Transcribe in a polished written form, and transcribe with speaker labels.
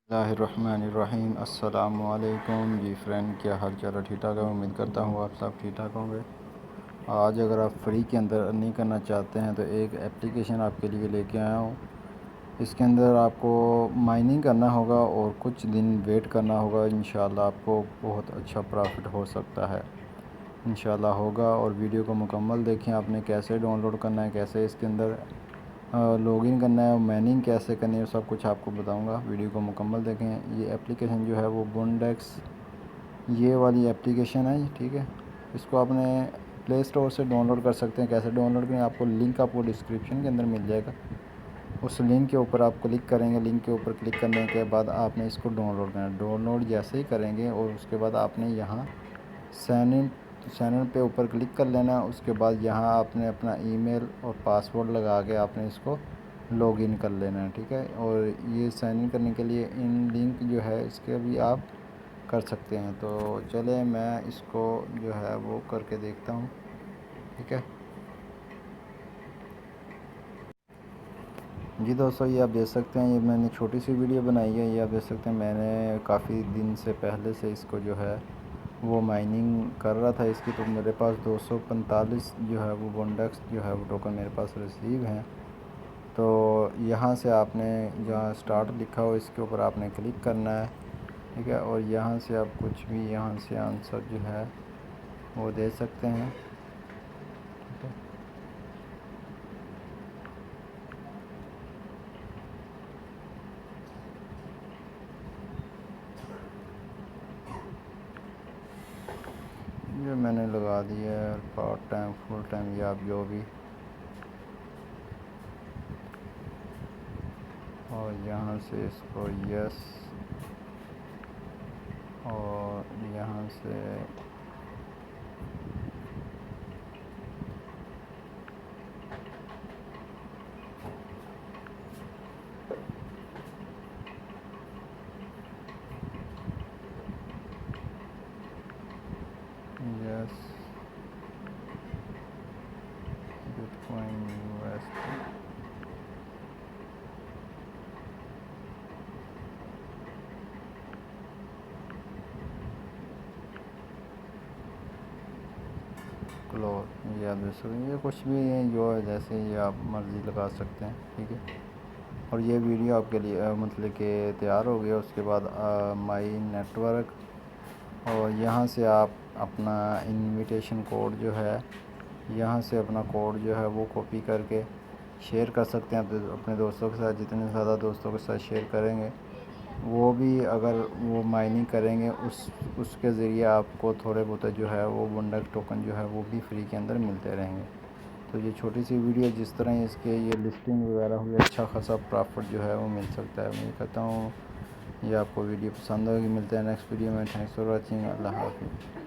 Speaker 1: बिस्मिल्लाहिर्रहमानिर्रहीम। अस्सलामुअलैकुम जी फ्रेंड, क्या हाल चाल है? ठीक ठाक है। उम्मीद करता हूँ आप सब ठीक ठाक होंगे। आज अगर आप फ्री के अंदर अर्निंग करना चाहते हैं तो एक एप्लीकेशन आपके लिए लेके आया हूँ। इसके अंदर आपको माइनिंग करना होगा और कुछ दिन वेट करना होगा। इंशाल्लाह आपको बहुत अच्छा प्रॉफिट हो सकता है, इंशाल्लाह होगा। और वीडियो को मुकम्मल देखें। आपने कैसे डाउनलोड करना है, कैसे इसके अंदर लॉगिन करना है और माइनिंग कैसे करनी है, सब कुछ आपको बताऊंगा। वीडियो को मुकम्मल देखें। ये एप्लीकेशन जो है वो बॉन्डेक्स, ये वाली एप्लीकेशन है, ठीक है। इसको आपने प्ले स्टोर से डाउनलोड कर सकते हैं। कैसे डाउनलोड करें, आपको लिंक आपको डिस्क्रिप्शन के अंदर मिल जाएगा। उस लिंक के ऊपर आप क्लिक करेंगे। लिंक के ऊपर क्लिक करने के बाद आपने इसको डाउनलोड करना है। डाउनलोड जैसे ही करेंगे और उसके बाद आपने यहाँ साइन इन पे ऊपर क्लिक कर लेना है। उसके बाद यहाँ आपने अपना ईमेल और पासवर्ड लगा के आपने इसको लॉगिन कर लेना है, ठीक है। और ये साइन इन करने के लिए इन लिंक जो है इसके भी आप कर सकते हैं। तो चले मैं इसको जो है वो करके देखता हूँ, ठीक है जी। दोस्तों ये आप देख सकते हैं, ये मैंने छोटी सी वीडियो बनाई है। ये आप देख सकते हैं, मैंने काफ़ी दिन से पहले से इसको जो है वो माइनिंग कर रहा था इसकी। तो मेरे पास 245 जो है वो बॉन्डेक्स जो है वो टोकन मेरे पास रिसीव हैं। तो यहाँ से आपने जहाँ स्टार्ट लिखा हो इसके ऊपर आपने क्लिक करना है, ठीक है। और यहाँ से आप कुछ भी यहाँ से आंसर जो है वो दे सकते हैं, ठीक है। ये मैंने लगा दिया है पार्ट टाइम, फुल टाइम, या आप जो भी। और यहाँ से इसको यस, और यहाँ से यस, बिटकॉइन यूएसडी, क्लोज, या दूसरे ये कुछ भी है जो है, जैसे ये आप मर्ज़ी लगा सकते हैं, ठीक है। और ये वीडियो आपके लिए मतलब कि तैयार हो गया। उसके बाद माई नेटवर्क, और यहाँ से आप अपना इनविटेशन कोड जो है, यहाँ से अपना कोड जो है वो कॉपी करके शेयर कर सकते हैं अपने दोस्तों के साथ। जितने ज़्यादा दोस्तों के साथ शेयर करेंगे वो भी अगर वो माइनिंग करेंगे उसके ज़रिए आपको थोड़े बहुत जो है वो बॉन्डेक्स टोकन जो है वो भी फ्री के अंदर मिलते रहेंगे। तो ये छोटी सी वीडियो, जिस तरह इसके ये लिस्टिंग वगैरह हुई, अच्छा खासा प्रॉफिट जो है वो मिल सकता है। मैं कहता हूँ ये आपको वीडियो पसंद होगी। मिलते हैं नेक्स्ट वीडियो में। Thanks for watching. अल्लाह हाफ़िज़।